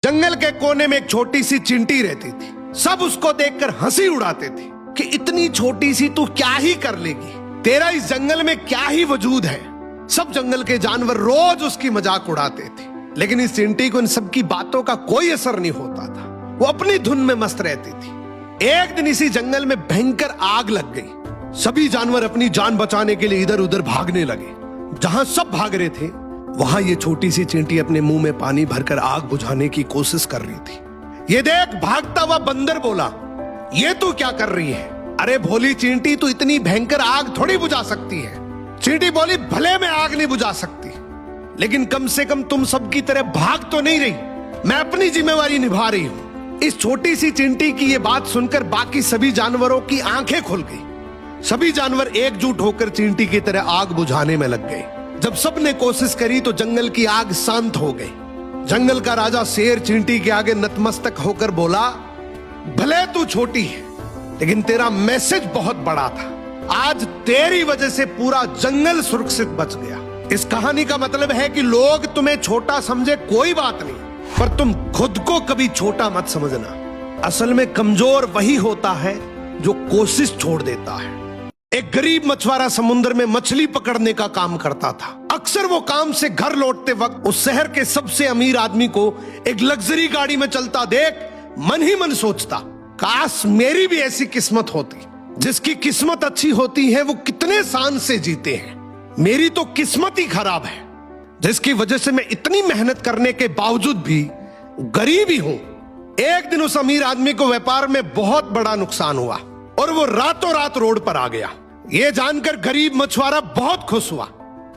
जंगल के कोने में एक छोटी सी चिंटी रहती थी। सब उसको देखकर हंसी उड़ाते थे कि इतनी छोटी सी तू क्या ही कर लेगी, तेरा इस जंगल में क्या ही वजूद है। सब जंगल के जानवर रोज उसकी मजाक उड़ाते थे, लेकिन इस चिंटी को इन सब की बातों का कोई असर नहीं होता था। वो अपनी धुन में मस्त रहती थी। एक दिन इसी जंगल में भयंकर आग लग गई। सभी जानवर अपनी जान बचाने के लिए इधर उधर भागने लगे। जहां सब भाग रहे थे वहां ये छोटी सी चिंटी अपने मुंह में पानी भरकर आग बुझाने की कोशिश कर रही थी। ये देख, भागता हुआ बंदर बोला, ये तू क्या कर रही है? अरे भोली चिंटी, तू इतनी भयंकर आग थोड़ी बुझा सकती है। चिंटी बोली, भले मैं आग नहीं बुझा सकती, लेकिन कम से कम तुम सबकी तरह भाग तो नहीं रही। मैं अपनी जिम्मेवारी निभा रही हूं। इस छोटी सी चिंटी की ये बात सुनकर बाकी सभी जानवरों की आंखें खुल गई। सभी जानवर एकजुट होकर चिंटी की तरह आग बुझाने में लग गए। जब सबने कोशिश करी तो जंगल की आग शांत हो गई। जंगल का राजा शेर चिंटी के आगे नतमस्तक होकर बोला, भले तू छोटी है, लेकिन तेरा मैसेज बहुत बड़ा था। आज तेरी वजह से पूरा जंगल सुरक्षित बच गया। इस कहानी का मतलब है कि लोग तुम्हें छोटा समझे कोई बात नहीं, पर तुम खुद को कभी छोटा मत समझना। असल में कमजोर वही होता है जो कोशिश छोड़ देता है। एक गरीब मछुआरा समुद्र में मछली पकड़ने का काम करता था। अक्सर वो काम से घर लौटते वक्त उस शहर के सबसे अमीर आदमी को एक लग्जरी गाड़ी में चलता देख मन ही मन सोचता, काश मेरी भी ऐसी किस्मत होती। जिसकी किस्मत अच्छी होती है वो कितने शान से जीते हैं। मेरी तो किस्मत ही खराब है, जिसकी वजह से मैं इतनी मेहनत करने के बावजूद भी गरीब ही हूं। एक दिन उस अमीर आदमी को व्यापार में बहुत बड़ा नुकसान हुआ और वो रातों रात रोड पर आ गया। ये जानकर गरीब मछुआरा बहुत खुश हुआ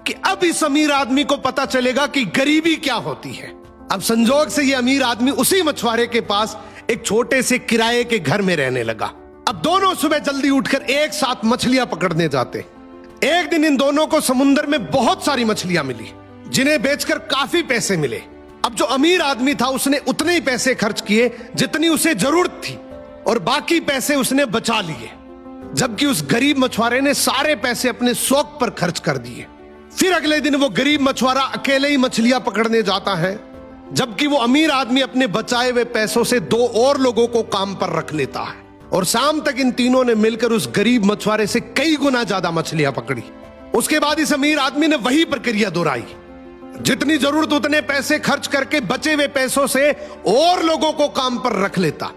कि अब इस अमीर आदमी को पता चलेगा कि गरीबी क्या होती है। अब संजोग से ये अमीर आदमी उसी मछुआरे के पास एक छोटे से किराए के घर में रहने लगा। अब दोनों सुबह जल्दी उठकर एक साथ मछलियां पकड़ने जाते। एक दिन इन दोनों को समुद्र में बहुत सारी मछलियां मिली, जिन्हें बेचकर काफी पैसे मिले। अब जो अमीर आदमी था उसने उतने ही पैसे खर्च किए जितनी उसे जरूरत थी, और बाकी पैसे उसने बचा लिए, जबकि उस गरीब मछुआरे ने सारे पैसे अपने शौक पर खर्च कर दिए। फिर अगले दिन वो गरीब मछुआरा अकेले ही मछलियां पकड़ने जाता है, जबकि वो अमीर आदमी अपने बचाए हुए पैसों से 2 और लोगों को काम पर रख लेता है। और शाम तक इन तीनों ने मिलकर उस गरीब मछुआरे से कई गुना ज्यादा मछलियां पकड़ी। उसके बाद इस अमीर आदमी ने वही प्रक्रिया दोहराई। जितनी जरूरत उतने पैसे खर्च करके बचे हुए पैसों से और लोगों को काम पर रख लेता।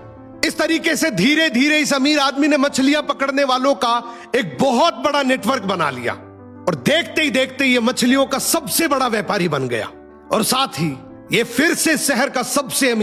इस तरीके से धीरे धीरे इस अमीर आदमी ने मछलियां पकड़ने वालों का एक बहुत बड़ा नेटवर्क बना लिया, और देखते ही देखते ये मछलियों का सबसे बड़ा व्यापारी बन गया, और साथ ही ये फिर से शहर का सबसे अमीर